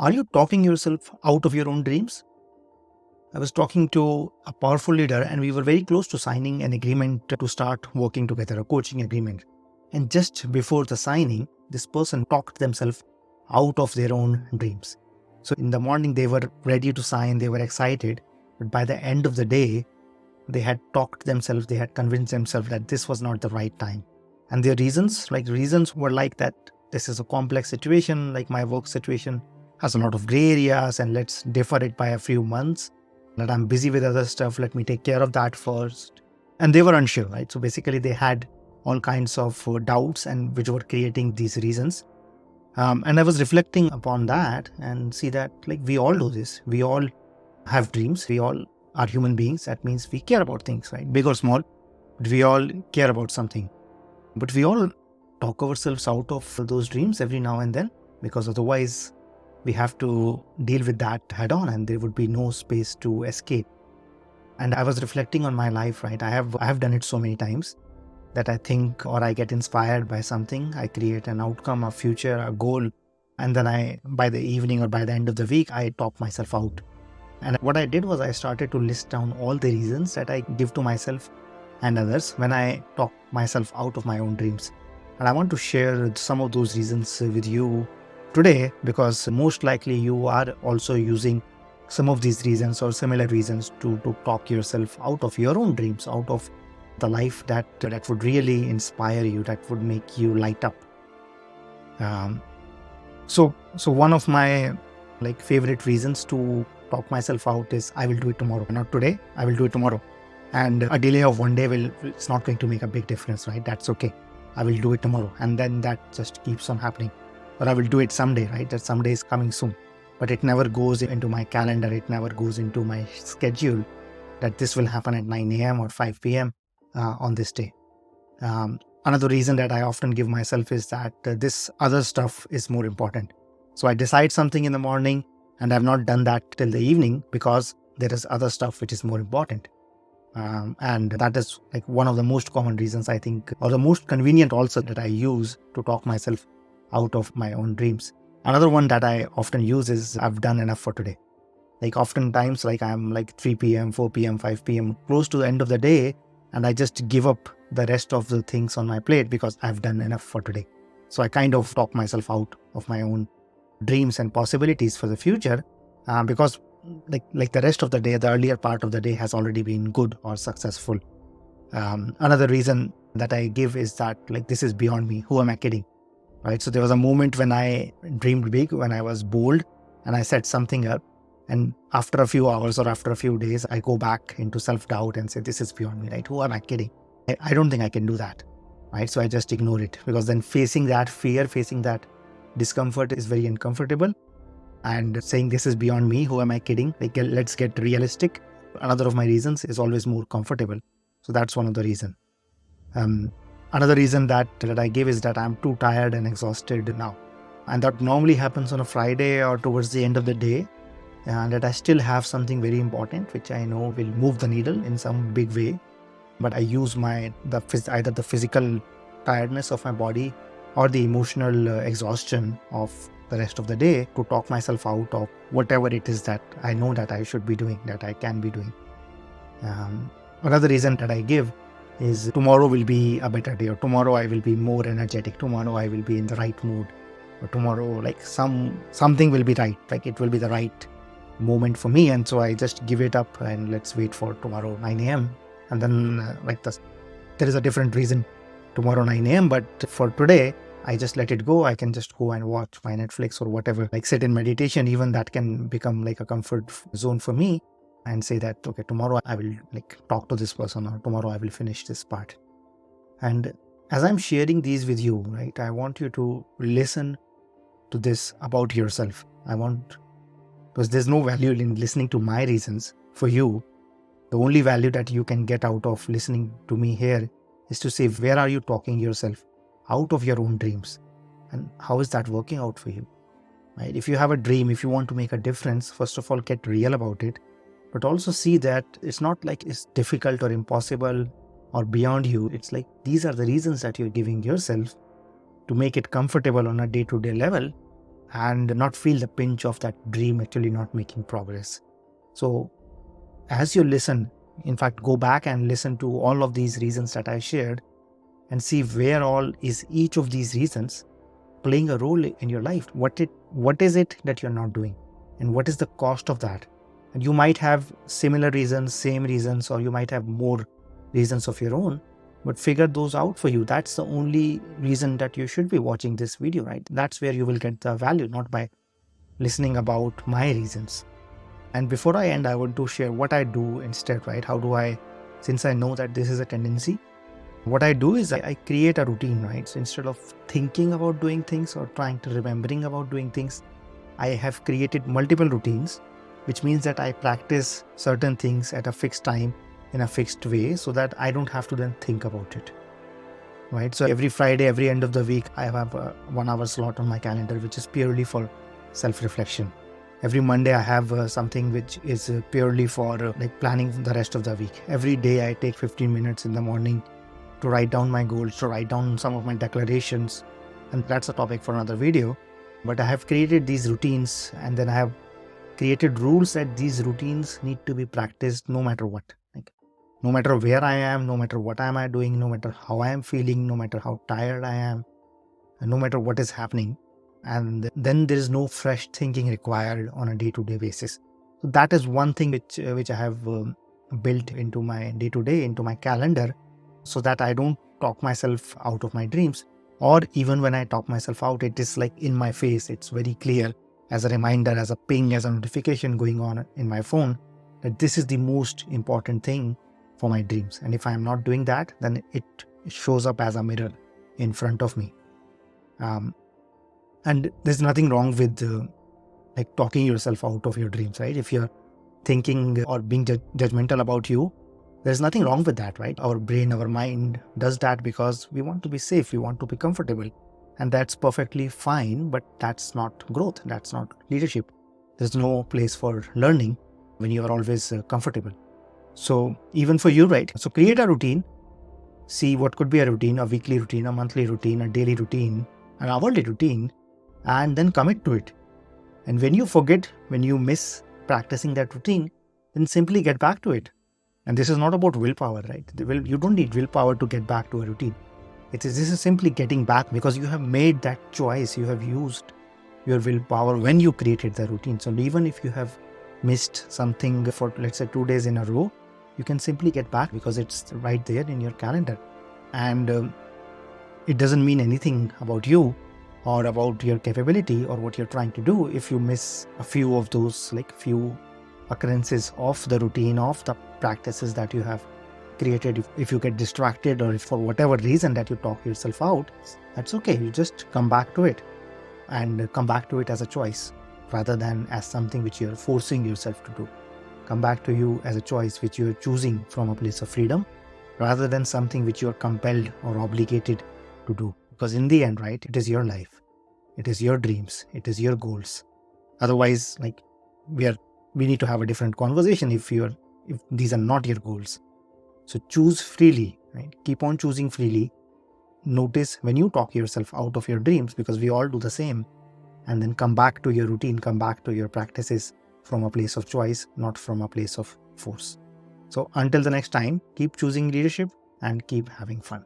Are you talking yourself out of your own dreams? I was talking to a powerful leader and we were very close to signing an agreement to start working together, a coaching agreement. And just before the signing, this person talked themselves out of their own dreams. So in the morning, they were ready to sign, they were excited. But by the end of the day, they had talked themselves, they had convinced themselves that this was not the right time. And their reasons were like that this is a complex situation, like my work situation has a lot of gray areas, and let's defer it by a few months. That I'm busy with other stuff, let me take care of that first. And they were unsure, right? So basically, they had all kinds of doubts and which were creating these reasons. And I was reflecting upon that and see that like we all do this. We all have dreams. We all are human beings. That means we care about things, right? Big or small, but we all care about something. But we all talk ourselves out of those dreams every now and then, because otherwise we have to deal with that head on and there would be no space to escape. And I was reflecting on my life, right? I have done it so many times that I think or I get inspired by something. I create an outcome, a future, a goal. And then by the evening or by the end of the week, I talk myself out. And what I did was I started to list down all the reasons that I give to myself and others when I talk myself out of my own dreams. And I want to share some of those reasons with you today, because most likely you are also using some of these reasons or similar reasons to talk yourself out of your own dreams, out of the life that would really inspire you, that would make you light up. So one of my favorite reasons to talk myself out is I will do it tomorrow. Not today, I will do it tomorrow. And a delay of one day it's not going to make a big difference, right? That's okay. I will do it tomorrow. And then that just keeps on happening. Or I will do it someday, right? That someday is coming soon. But it never goes into my calendar. It never goes into my schedule that this will happen at 9 a.m. or 5 p.m. On this day. Another reason that I often give myself is that this other stuff is more important. So I decide something in the morning and I've not done that till the evening because there is other stuff which is more important. And that is one of the most common reasons, I think, or the most convenient also, that I use to talk myself out of my own dreams. Another one that I often use is I've done enough for today. Oftentimes, I'm 3 p.m., 4 p.m., 5 p.m., close to the end of the day, and I just give up the rest of the things on my plate because I've done enough for today. So I kind of talk myself out of my own dreams and possibilities for the future because the rest of the day, the earlier part of the day has already been good or successful. Another reason that I give is that this is beyond me. Who am I kidding? Right? So there was a moment when I dreamed big, when I was bold and I set something up. And after a few hours or after a few days, I go back into self-doubt and say, this is beyond me, right? Who am I kidding? I don't think I can do that, right? So I just ignore it, because then facing that fear, facing that discomfort is very uncomfortable. And saying this is beyond me, who am I kidding? Let's get realistic. Another of my reasons is always more comfortable. So that's one of the reasons. Another reason that I give is that I'm too tired and exhausted now. And that normally happens on a Friday or towards the end of the day. And that I still have something very important, which I know will move the needle in some big way. But I use either the physical tiredness of my body or the emotional exhaustion of the rest of the day to talk myself out of whatever it is that I know that I should be doing, that I can be doing. Another reason that I give is tomorrow will be a better day, or tomorrow I will be more energetic, tomorrow I will be in the right mood, or tomorrow something will be right, it will be the right moment for me. And so I just give it up and let's wait for tomorrow 9 a.m. And then there is a different reason tomorrow 9 a.m. But for today, I just let it go. I can just go and watch my Netflix or whatever, sit in meditation. Even that can become a comfort zone for me, and say that, okay, tomorrow I will talk to this person, or tomorrow I will finish this part. And as I'm sharing these with you, right, I want you to listen to this about yourself. Because there's no value in listening to my reasons for you. The only value that you can get out of listening to me here is to say, where are you talking yourself out of your own dreams? And how is that working out for you? Right? If you have a dream, if you want to make a difference, first of all, get real about it. But also see that it's not it's difficult or impossible or beyond you. It's these are the reasons that you're giving yourself to make it comfortable on a day-to-day level. and not feel the pinch of that dream actually not making progress. So as you listen, in fact, go back and listen to all of these reasons that I shared and see where all is each of these reasons playing a role in your life. What is it that you're not doing, and what is the cost of that? And you might have similar reasons, same reasons, or you might have more reasons of your own, but figure those out for you. That's the only reason that you should be watching this video, right? That's where you will get the value, not by listening about my reasons. And before I end, I want to share what I do instead, right? How do I, since I know that this is a tendency, what I do is I create a routine, right? So instead of thinking about doing things or trying to remembering about doing things, I have created multiple routines, which means that I practice certain things at a fixed time in a fixed way so that I don't have to then think about it, right? So every Friday, every end of the week, I have a 1 hour slot on my calendar, which is purely for self-reflection. Every Monday, I have something which is purely for like planning the rest of the week. Every day, I take 15 minutes in the morning to write down my goals, to write down some of my declarations. And that's a topic for another video. But I have created these routines, and then I have created rules that these routines need to be practiced no matter what. Like, no matter where I am, no matter what am I doing, no matter how I am feeling, no matter how tired I am, and no matter what is happening. And then there is no fresh thinking required on a day-to-day basis. So that is one thing which I have built into my day-to-day, into my calendar, so that I don't talk myself out of my dreams. Or even when I talk myself out, it is like in my face. It's very clear as a reminder, as a ping, as a notification going on in my phone, that this is the most important thing for my dreams. And if I am not doing that, then it shows up as a mirror in front of me. And there's nothing wrong with like talking yourself out of your dreams, right? If you're thinking or being judgmental about you, there's nothing wrong with that, right? Our brain, our mind does that because we want to be safe, we want to be comfortable. And that's perfectly fine, but that's not growth, that's not leadership. There's no place for learning when you are always comfortable. So even for you, right? So create a routine, see what could be a routine, a weekly routine, a monthly routine, a daily routine, an hourly routine, and then commit to it. And when you forget, when you miss practicing that routine, then simply get back to it. And this is not about willpower, right? You don't need willpower to get back to a routine. This is simply getting back because you have made that choice. You have used your willpower when you created the routine. So even if you have missed something for, let's say, 2 days in a row, you can simply get back because it's right there in your calendar. And it doesn't mean anything about you or about your capability or what you're trying to do if you miss a few of those, like few occurrences of the routine, of the practices that you have created. If you get distracted, or if for whatever reason that you talk yourself out, that's okay. You just come back to it, and come back to it as a choice rather than as something which you're forcing yourself to do. Come back to you as a choice which you're choosing from a place of freedom rather than something which you're compelled or obligated to do. Because in the end, right, it is your life, it is your dreams, it is your goals. Otherwise, like, we need to have a different conversation if these are not your goals. So choose freely, right? Keep on choosing freely. Notice when you talk yourself out of your dreams, because we all do the same, and then come back to your routine, come back to your practices from a place of choice, not from a place of force. So until the next time, keep choosing leadership and keep having fun.